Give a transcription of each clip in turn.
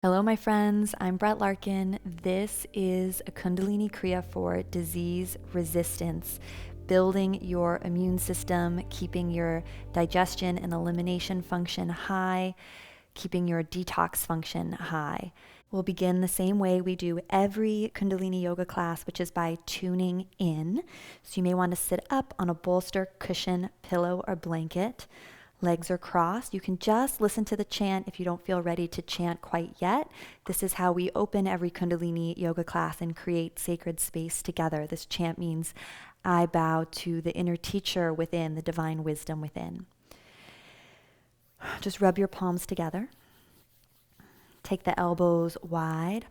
Hello, my friends. I'm Brett Larkin. This is a Kundalini Kriya for disease resistance, building your immune system, keeping your digestion and elimination function high, keeping your detox function high. We'll begin the same way we do every Kundalini yoga class, which is by tuning in. So you may want to sit up on a bolster, cushion, pillow, or blanket. Legs are crossed. You can just listen to the chant if you don't feel ready to chant quite yet. This is how we open every Kundalini yoga class and create sacred space together. This chant means I bow to the inner teacher within, the divine wisdom within. Just rub your palms together. Take the elbows wide.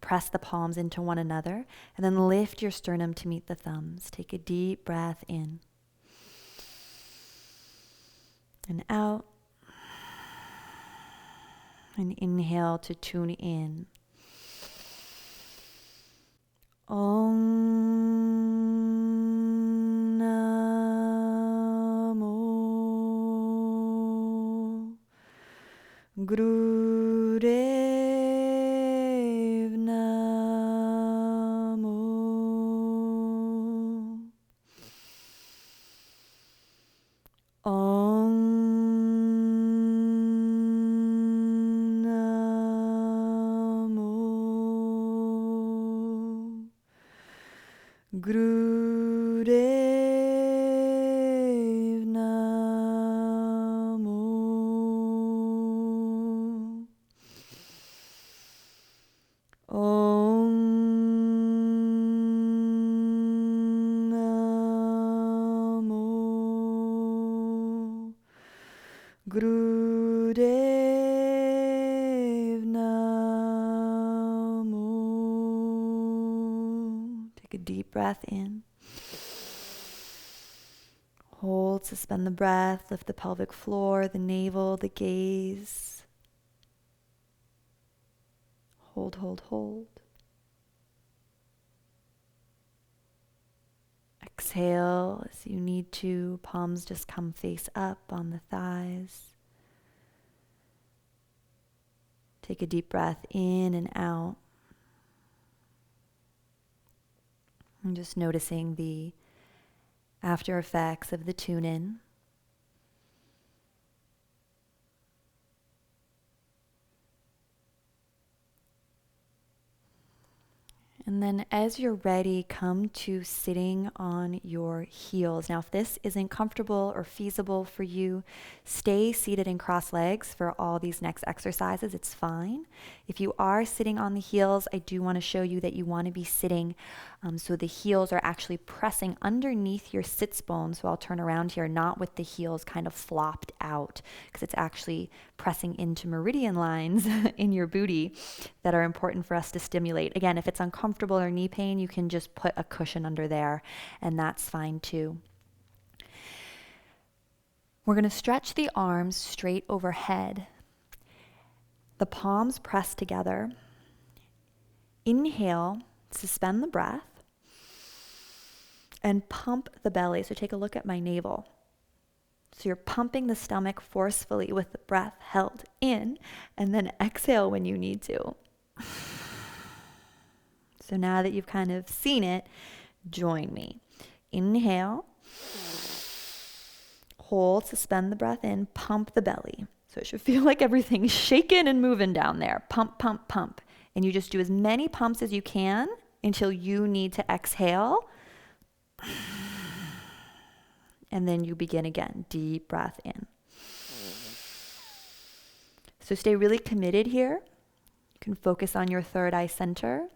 Press the palms into one another. And then lift your sternum to meet the thumbs. Take a deep breath in. And out, and inhale to tune in. Om Namo Guru Namo Om Gurudev Namo Om Namo Gurudev Namo. Take a deep breath in. Hold, suspend the breath, lift the pelvic floor, the navel, the gaze. Hold, hold, hold. Exhale as you need to. Palms just come face up on the thighs. Take a deep breath in and out. And just noticing the after effects of the tune-in. And then as you're ready, come to sitting on your heels. Now, if this isn't comfortable or feasible for you, stay seated in cross legs for all these next exercises. It's fine. If you are sitting on the heels, I do want to show you that you want to be sitting so the heels are actually pressing underneath your sits bone. So I'll turn around here, not with the heels kind of flopped out, because it's actually pressing into meridian lines in your booty that are important for us to stimulate. Again, if it's uncomfortable or knee pain, you can just put a cushion under there, and that's fine too. We're going to stretch the arms straight overhead. The palms press together. Inhale, suspend the breath, and pump the belly. So take a look at my navel. So you're pumping the stomach forcefully with the breath held in, and then exhale when you need to. So now that you've kind of seen it, join me. Inhale, hold, suspend the breath in, pump the belly. So it should feel like everything's shaking and moving down there. Pump, pump, pump. And you just do as many pumps as you can until you need to exhale. And then you begin again. Deep breath in. So stay really committed here. You can focus on your third eye center.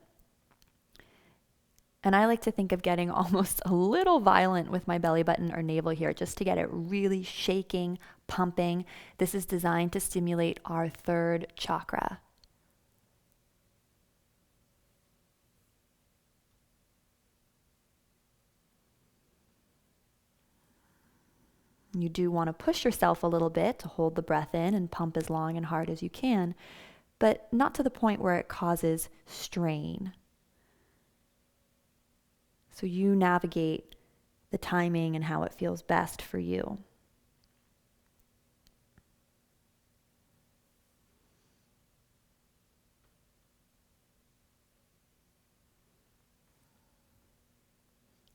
And I like to think of getting almost a little violent with my belly button or navel here, just to get it really shaking, pumping. This is designed to stimulate our third chakra. You do want to push yourself a little bit to hold the breath in and pump as long and hard as you can, but not to the point where it causes strain. So you navigate the timing and how it feels best for you.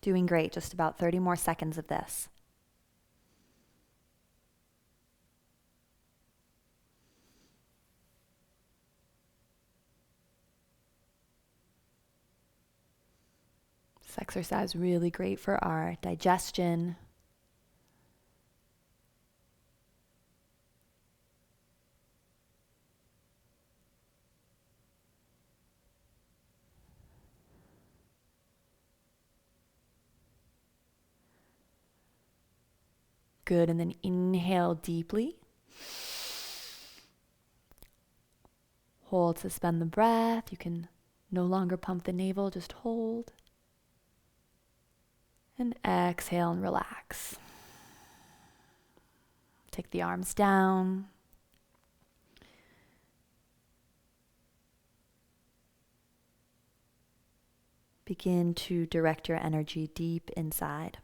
Doing great. Just about 30 more seconds of this. This exercise is really great for our digestion. Good, and then inhale deeply. Hold, suspend the breath. You can no longer pump the navel, just hold. And exhale and relax. Take the arms down. Begin to direct your energy deep inside.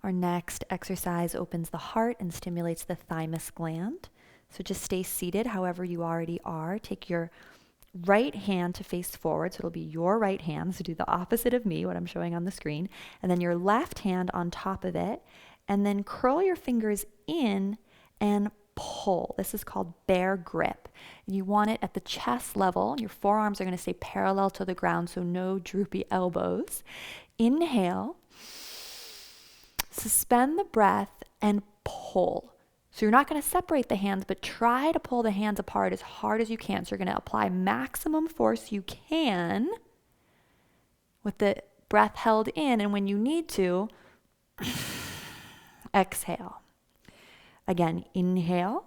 Our next exercise opens the heart and stimulates the thymus gland. So just stay seated however you already are. Take your right hand to face forward. So it'll be your right hand. So do the opposite of me, what I'm showing on the screen. And then your left hand on top of it. And then curl your fingers in and pull. This is called bear grip. And you want it at the chest level. Your forearms are going to stay parallel to the ground, so no droopy elbows. Inhale. Suspend the breath and pull. So you're not going to separate the hands, but try to pull the hands apart as hard as you can. So you're going to apply maximum force you can with the breath held in, and when you need to, exhale. Again, inhale.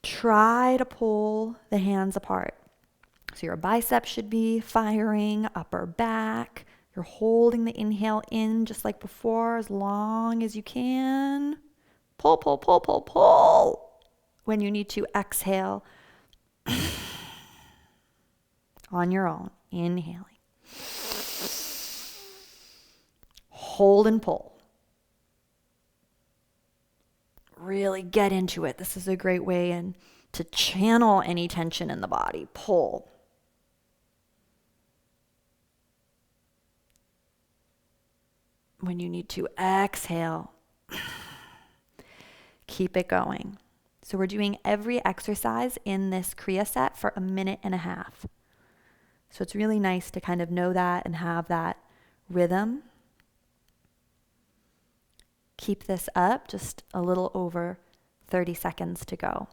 Try to pull the hands apart. So your biceps should be firing, upper back. You're holding the inhale in just like before as long as you can. Pull, pull, pull, pull, pull. When you need to, exhale on your own. Inhaling. Hold and pull. Really get into it. This is a great way to channel any tension in the body. Pull. When you need to, exhale. Keep it going. So we're doing every exercise in this Kriya set for 1.5 minutes. So it's really nice to kind of know that and have that rhythm. Keep this up, just a little over 30 seconds to go.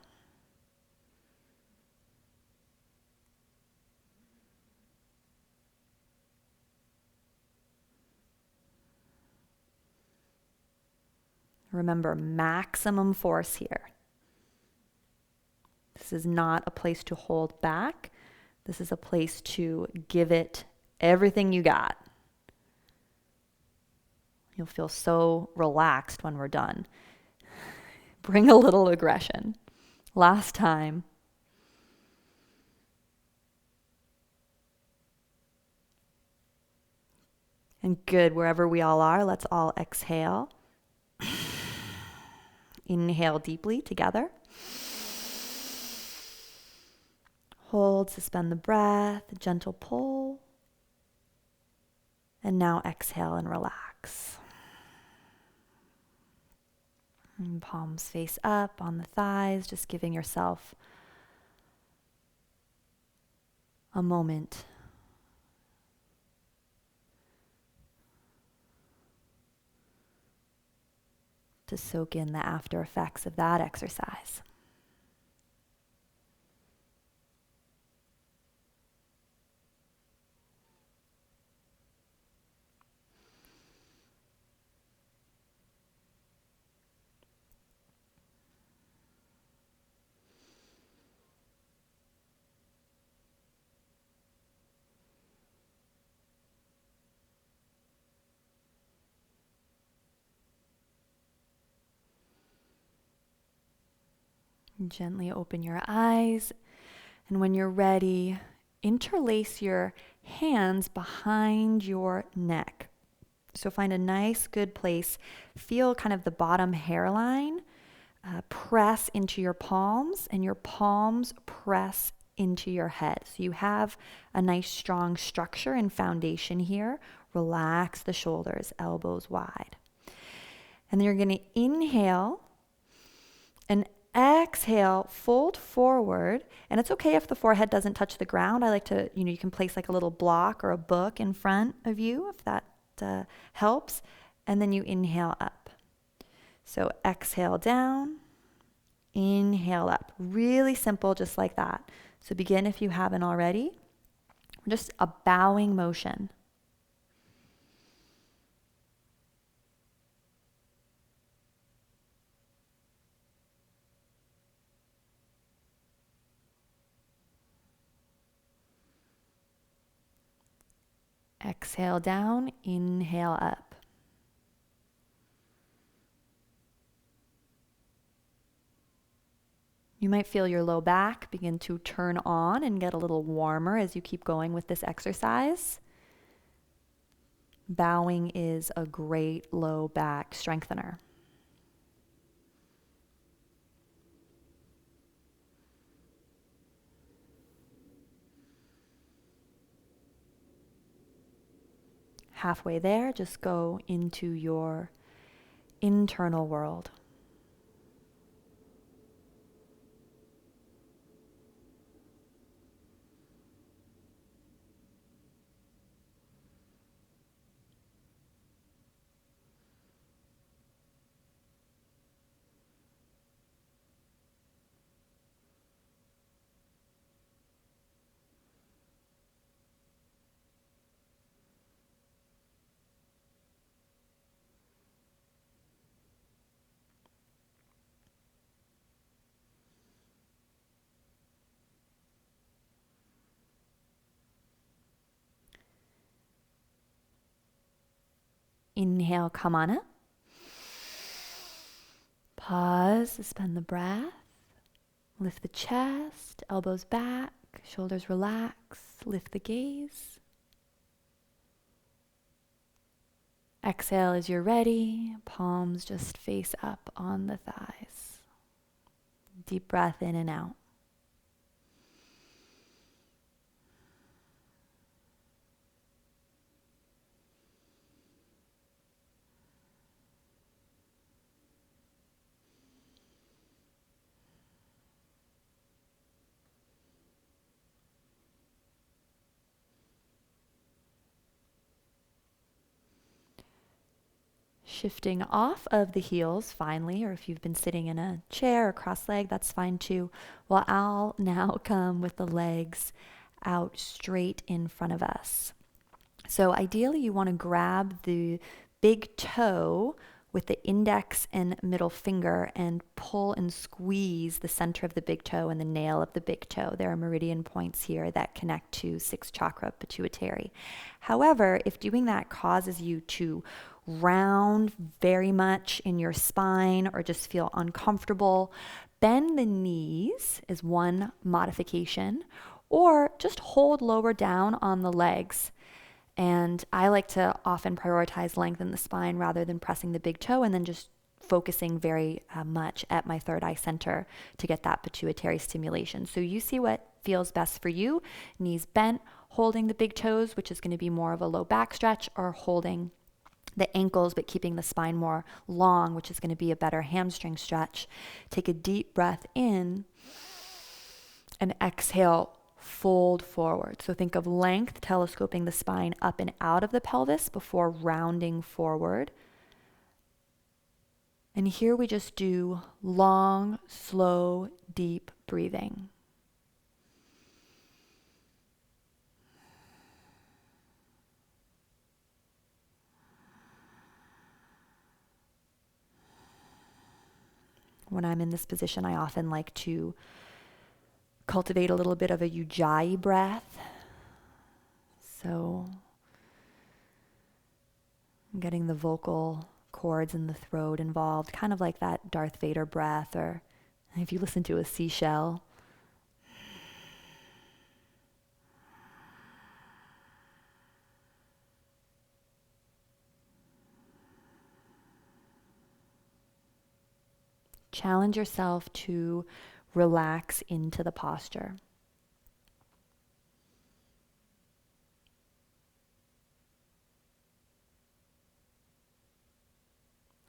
Remember, maximum force here. This is not a place to hold back. This is a place to give it everything you got. You'll feel so relaxed when we're done. Bring a little aggression. Last time. And good, wherever we all are, let's all exhale. Inhale deeply together. Hold, suspend the breath, gentle pull. And now exhale and relax. And palms face up on the thighs, just giving yourself a moment to soak in the after effects of that exercise. Gently open your eyes. And when you're ready, interlace your hands behind your neck. So find a nice, good place. Feel kind of the bottom hairline press into your palms, and your palms press into your head. So you have a nice, strong structure and foundation here. Relax the shoulders, elbows wide. And then you're going to inhale and exhale, fold forward. And it's okay if the forehead doesn't touch the ground. I like to, you can place like a little block or a book in front of you if that helps. And then you inhale up. So exhale down, inhale up. Really simple, just like that. So begin if you haven't already. Just a bowing motion. Exhale down, inhale up. You might feel your low back begin to turn on and get a little warmer as you keep going with this exercise. Bowing is a great low back strengthener. Halfway there, just go into your internal world. Inhale, come on up. Pause, suspend the breath. Lift the chest, elbows back, shoulders relax, lift the gaze. Exhale as you're ready, palms just face up on the thighs. Deep breath in and out. Shifting off of the heels finally, or if you've been sitting in a chair or cross-legged, that's fine too. Well, I'll now come with the legs out straight in front of us. So ideally you want to grab the big toe with the index and middle finger and pull and squeeze the center of the big toe and the nail of the big toe. There are meridian points here that connect to 6th chakra, pituitary. However, if doing that causes you to round very much in your spine or just feel uncomfortable, bend the knees is one modification, or just hold lower down on the legs. And I like to often prioritize length in the spine rather than pressing the big toe and then just focusing very much at my third eye center to get that pituitary stimulation. So you see what feels best for you. Knees bent, holding the big toes, which is going to be more of a low back stretch, or holding the ankles but keeping the spine more long, which is going to be a better hamstring stretch. Take a deep breath in and exhale, fold forward. So think of length, telescoping the spine up and out of the pelvis before rounding forward. And here we just do long, slow, deep breathing. When I'm in this position, I often like to cultivate a little bit of a ujjayi breath. So getting the vocal cords in the throat involved, kind of like that Darth Vader breath or And if you listen to a seashell, challenge yourself to relax into the posture.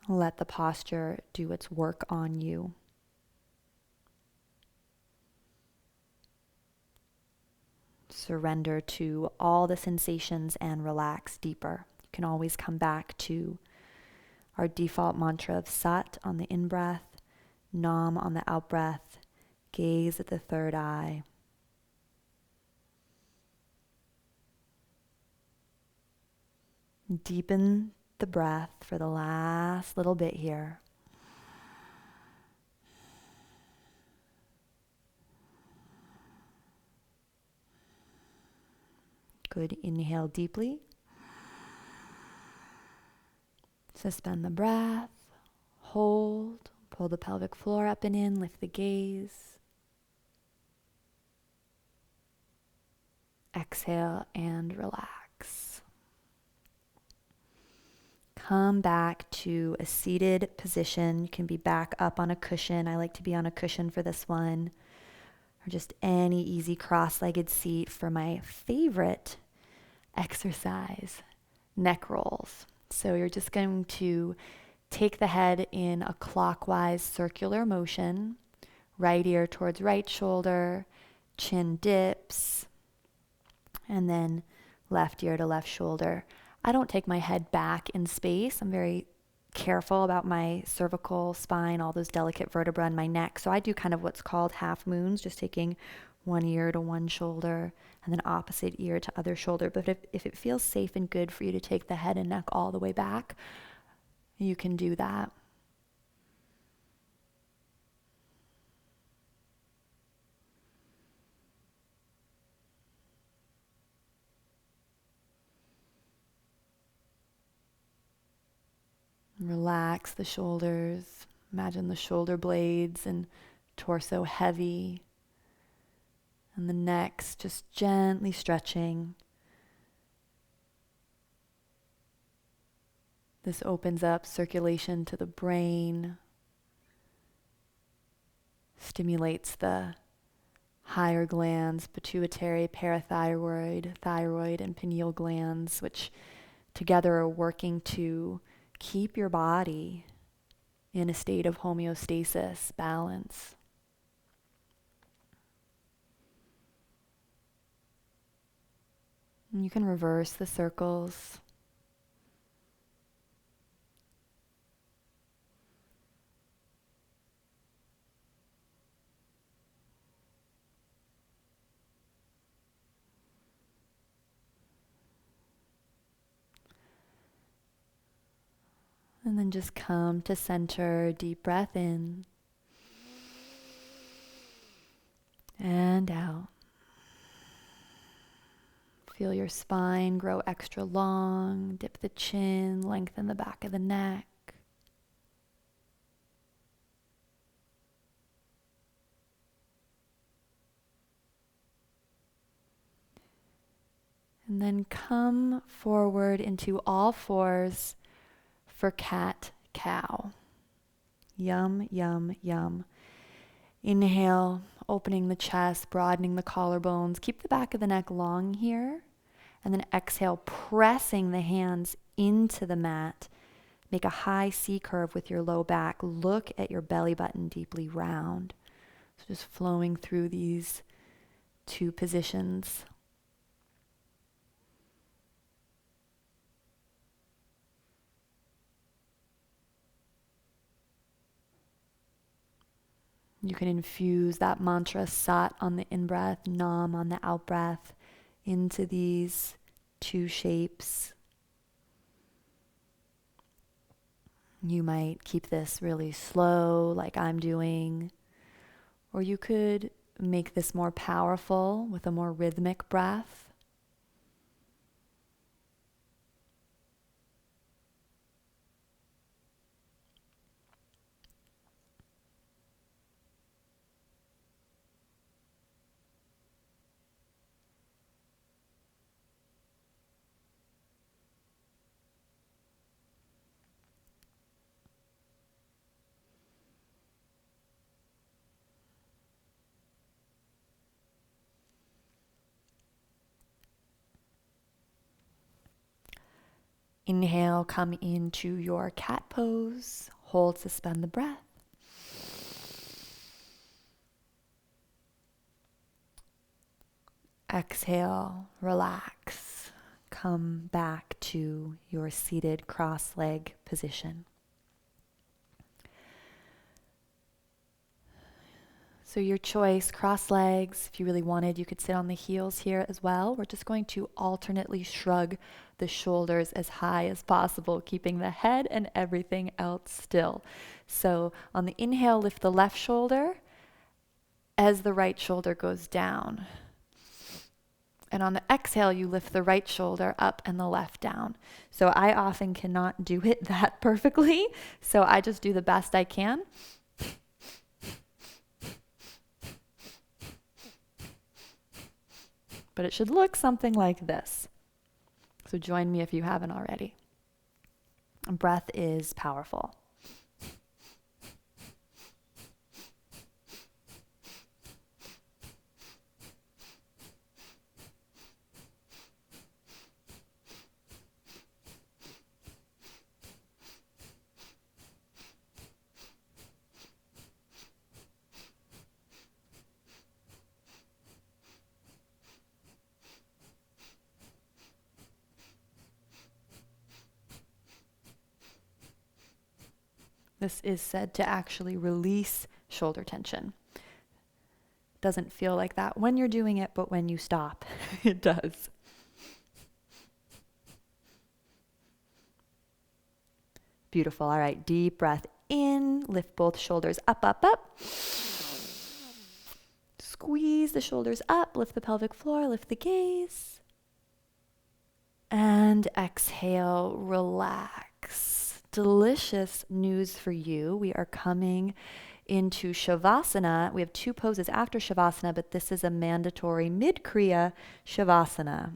Let the posture do its work on you. Surrender to all the sensations and relax deeper. You can always come back to our default mantra of Sat on the in-breath, Nam on the out-breath, gaze at the third eye. Deepen the breath for the last little bit here. Good. Inhale deeply. Suspend the breath. Hold. Pull the pelvic floor up and in. Lift the gaze. Exhale and relax. Come back to a seated position. You can be back up on a cushion. I like to be on a cushion for this one. Or just any easy cross-legged seat for my favorite exercise, neck rolls. So you're just going to take the head in a clockwise circular motion, right ear towards right shoulder, chin dips, and then left ear to left shoulder. I don't take my head back in space. I'm very careful about my cervical spine, all those delicate vertebrae in my neck. So I do kind of what's called half moons, just taking one ear to one shoulder and then opposite ear to other shoulder. But if it feels safe and good for you to take the head and neck all the way back, you can do that. Relax the shoulders. Imagine the shoulder blades and torso heavy. And the neck's just gently stretching. This opens up circulation to the brain, stimulates the higher glands, pituitary, parathyroid, thyroid, and pineal glands, which together are working to keep your body in a state of homeostasis, balance. And you can reverse the circles. And then just come to center, deep breath in and out. Feel your spine grow extra long, dip the chin, lengthen the back of the neck. And then come forward into all fours for cat-cow. Yum, yum, yum. Inhale, opening the chest, broadening the collarbones. Keep the back of the neck long here. And then exhale, pressing the hands into the mat. Make a high C curve with your low back. Look at your belly button deeply round. So just flowing through these two positions. You can infuse that mantra Sat on the in-breath, Nam on the out-breath into these two shapes. You might keep this really slow, like I'm doing, or you could make this more powerful with a more rhythmic breath. Inhale, come into your cat pose. Hold, suspend the breath. Exhale, relax. Come back to your seated cross-leg position. So your choice, cross legs. If you really wanted, you could sit on the heels here as well. We're just going to alternately shrug the shoulders as high as possible, keeping the head and everything else still. So on the inhale, lift the left shoulder as the right shoulder goes down. And on the exhale, you lift the right shoulder up and the left down. So I often cannot do it that perfectly, so I just do the best I can. But it should look something like this. So join me if you haven't already. Breath is powerful. This is said to actually release shoulder tension. Doesn't feel like that when you're doing it, but when you stop, it does. Beautiful. All right, deep breath in. Lift both shoulders up, up, up. Squeeze the shoulders up. Lift the pelvic floor. Lift the gaze. And exhale, relax. Delicious news for you. We are coming into Shavasana. We have two poses after Shavasana, but this is a mandatory mid-kriya Shavasana.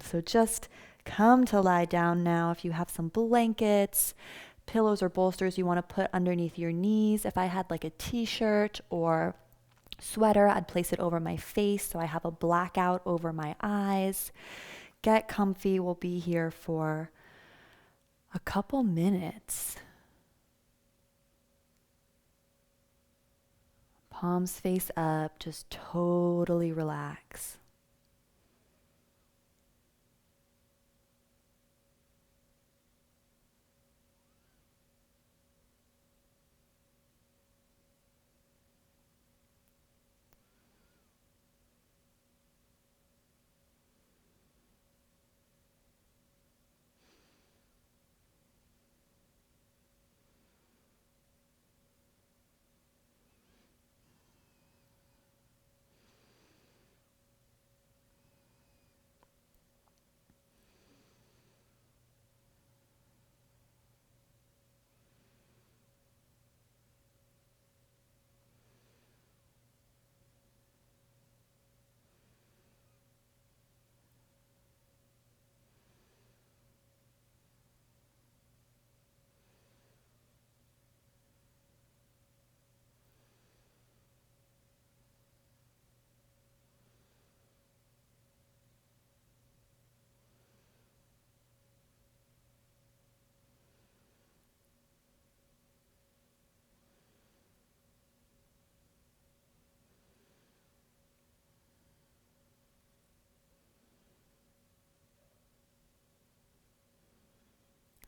So just come to lie down now. If you have some blankets, pillows, or bolsters you want to put underneath your knees. If I had like a t-shirt or sweater, I'd place it over my face so I have a blackout over my eyes. Get comfy. We'll be here for a couple minutes. Palms face up, just totally relax.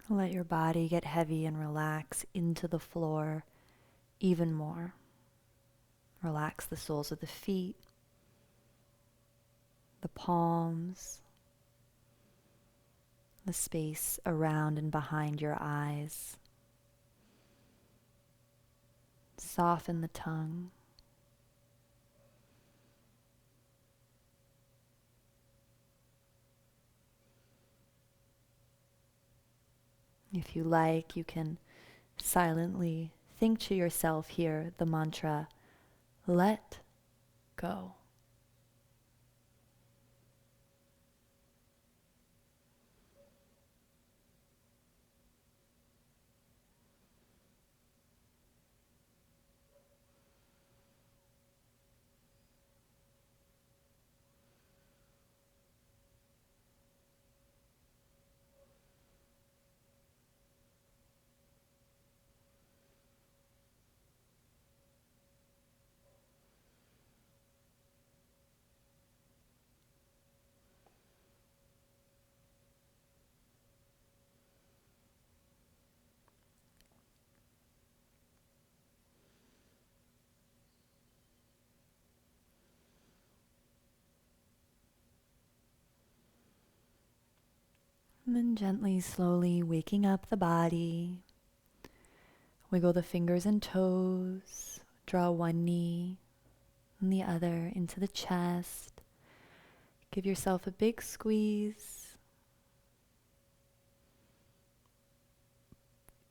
Let your body get heavy and relax into the floor even more. Relax the soles of the feet, the palms, the space around and behind your eyes. Soften the tongue. If you like, you can silently think to yourself here the mantra, let go. And then gently, slowly waking up the body. Wiggle the fingers and toes. Draw one knee and the other into the chest. Give yourself a big squeeze.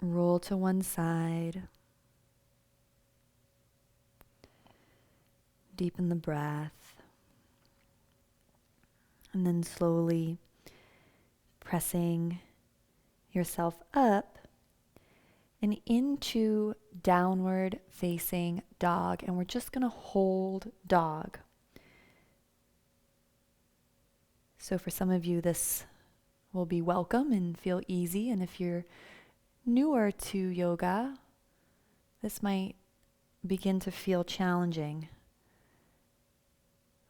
Roll to one side. Deepen the breath. And then slowly pressing yourself up and into downward facing dog. And we're just going to hold dog. So for some of you, this will be welcome and feel easy. And if you're newer to yoga, this might begin to feel challenging.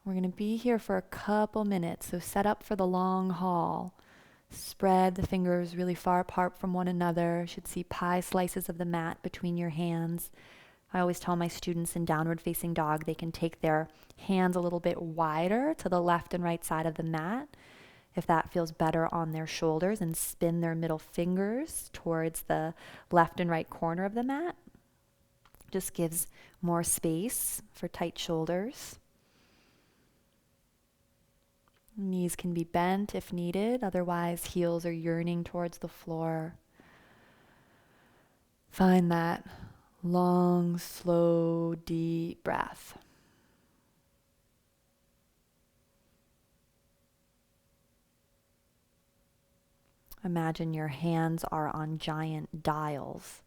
We're going to be here for a couple minutes, so set up for the long haul. Spread the fingers really far apart from one another. You should see pie slices of the mat between your hands. I always tell my students in downward facing dog, they can take their hands a little bit wider to the left and right side of the mat, if that feels better on their shoulders, and spin their middle fingers towards the left and right corner of the mat. Just gives more space for tight shoulders. Knees can be bent if needed, otherwise heels are yearning towards the floor. Find that long, slow, deep breath. Imagine your hands are on giant dials.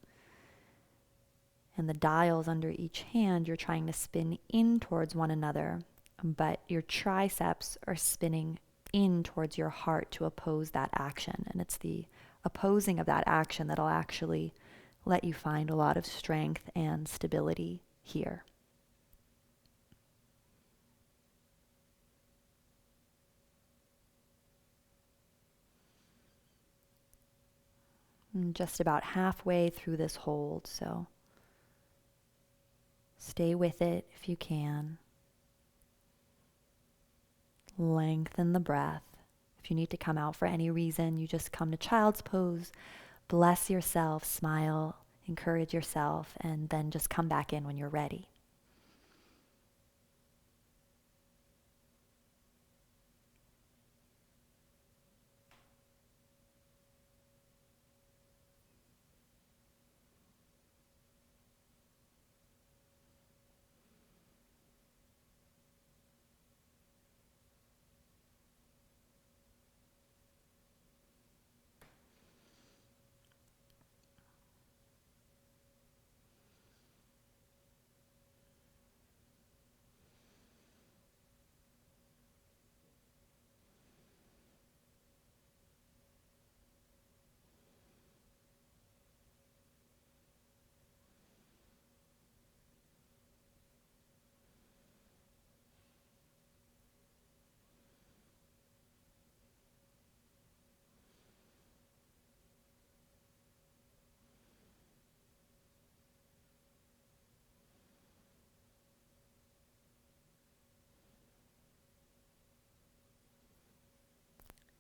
And the dials under each hand, you're trying to spin in towards one another, but your triceps are spinning in towards your heart to oppose that action. And it's the opposing of that action that'll actually let you find a lot of strength and stability here. And just about halfway through this hold, so stay with it if you can. Lengthen the breath. If you need to come out for any reason, you just come to child's pose, bless yourself, smile, encourage yourself, and then just come back in when you're ready.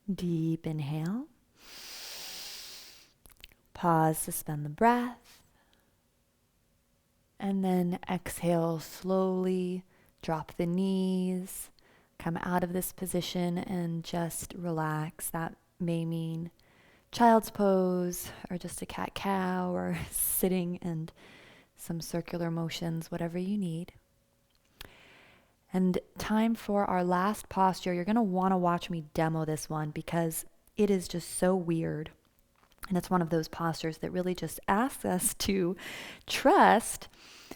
Deep inhale. Pause, suspend the breath. And then exhale slowly, drop the knees, come out of this position and just relax. That may mean child's pose or just a cat-cow or sitting and some circular motions, whatever you need. And time for our last posture. You're going to want to watch me demo this one because it is just so weird. And it's one of those postures that really just asks us to trust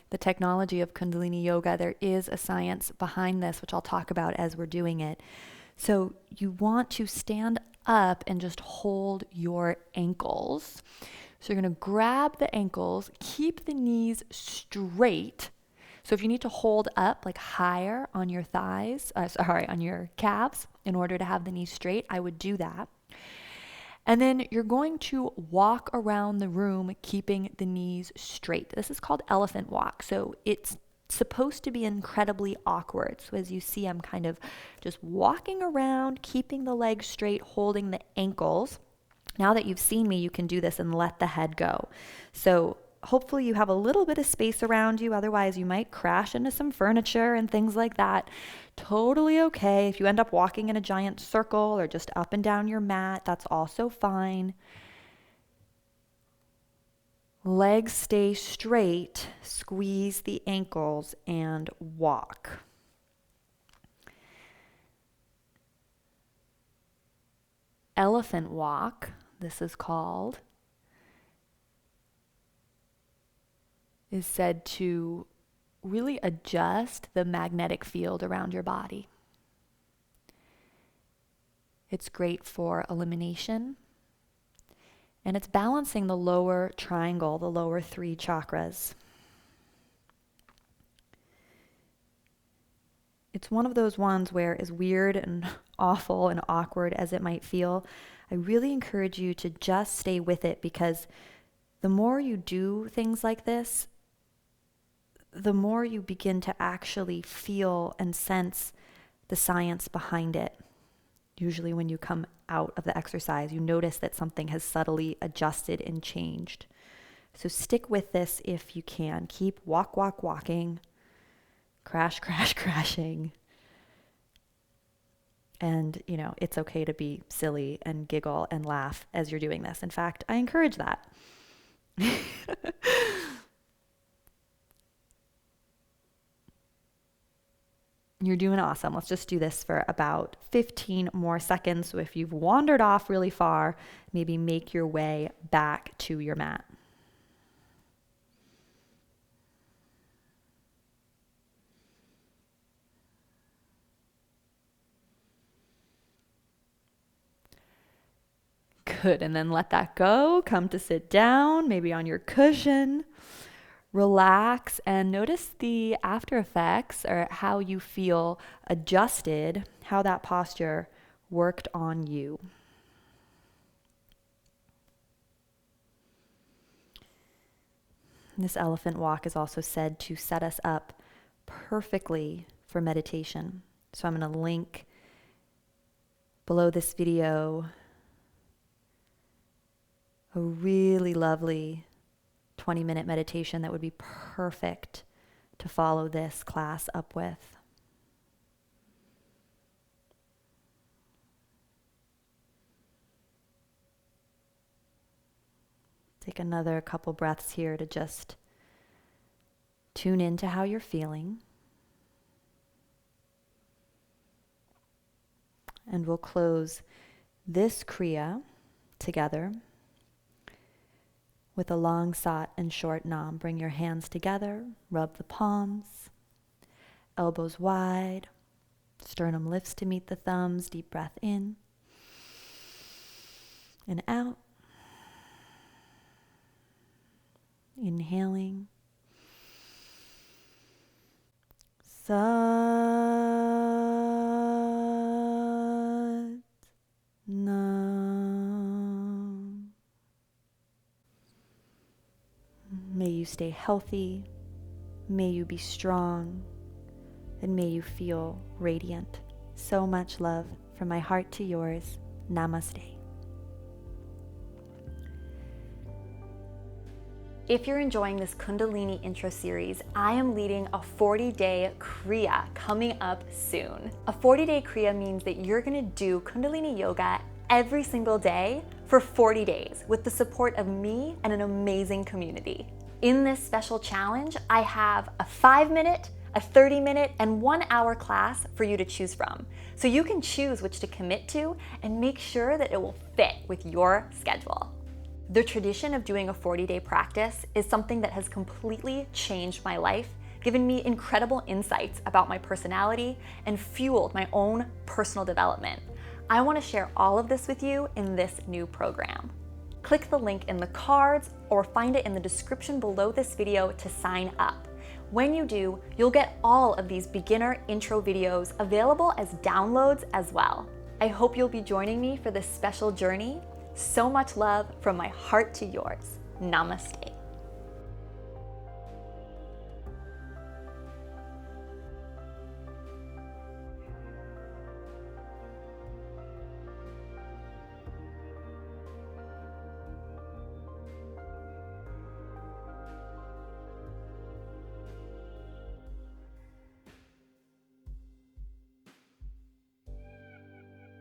the technology of Kundalini Yoga. There is a science behind this, which I'll talk about as we're doing it. So you want to stand up and just hold your ankles. So you're going to grab the ankles, keep the knees straight. So if you need to hold up like higher on your thighs, on your calves in order to have the knees straight, I would do that. And then you're going to walk around the room keeping the knees straight. This is called elephant walk. So it's supposed to be incredibly awkward. So as you see, I'm kind of just walking around, keeping the legs straight, holding the ankles. Now that you've seen me, you can do this and let the head go. So hopefully you have a little bit of space around you. Otherwise, you might crash into some furniture and things like that. Totally okay. If you end up walking in a giant circle or just up and down your mat, that's also fine. Legs stay straight, squeeze the ankles, and walk. Elephant walk, this is called, is said to really adjust the magnetic field around your body. It's great for elimination, and it's balancing the lower triangle, the lower 3 chakras. It's one of those ones where, as weird and awful and awkward as it might feel, I really encourage you to just stay with it, because the more you do things like this, the more you begin to actually feel and sense the science behind it. Usually when you come out of the exercise, you notice that something has subtly adjusted and changed. So stick with this if you can. Keep walking, crashing. And, it's okay to be silly and giggle and laugh as you're doing this. In fact, I encourage that. You're doing awesome. Let's just do this for about 15 more seconds. So if you've wandered off really far, maybe make your way back to your mat. Good, and then let that go. Come to sit down, maybe on your cushion. Relax and notice the after effects, or how you feel adjusted, how that posture worked on you. This elephant walk is also said to set us up perfectly for meditation. So I'm going to link below this video a really lovely 20-minute meditation that would be perfect to follow this class up with. Take another couple breaths here to just tune into how you're feeling. And we'll close this kriya together with a long sat and short nam. Bring your hands together, rub the palms, elbows wide, sternum lifts to meet the thumbs. Deep breath in and out. Inhaling. Sat Nam. May you stay healthy, may you be strong, and may you feel radiant. So much love from my heart to yours. Namaste. If you're enjoying this Kundalini intro series, I am leading a 40-day Kriya coming up soon. A 40-day Kriya means that you're gonna do Kundalini yoga every single day for 40 days with the support of me and an amazing community. In this special challenge, I have a 5-minute, a 30-minute, and 1-hour class for you to choose from. So you can choose which to commit to and make sure that it will fit with your schedule. The tradition of doing a 40-day practice is something that has completely changed my life, given me incredible insights about my personality, and fueled my own personal development. I want to share all of this with you in this new program. Click the link in the cards or find it in the description below this video to sign up. When you do, you'll get all of these beginner intro videos available as downloads as well. I hope you'll be joining me for this special journey. So much love from my heart to yours. Namaste.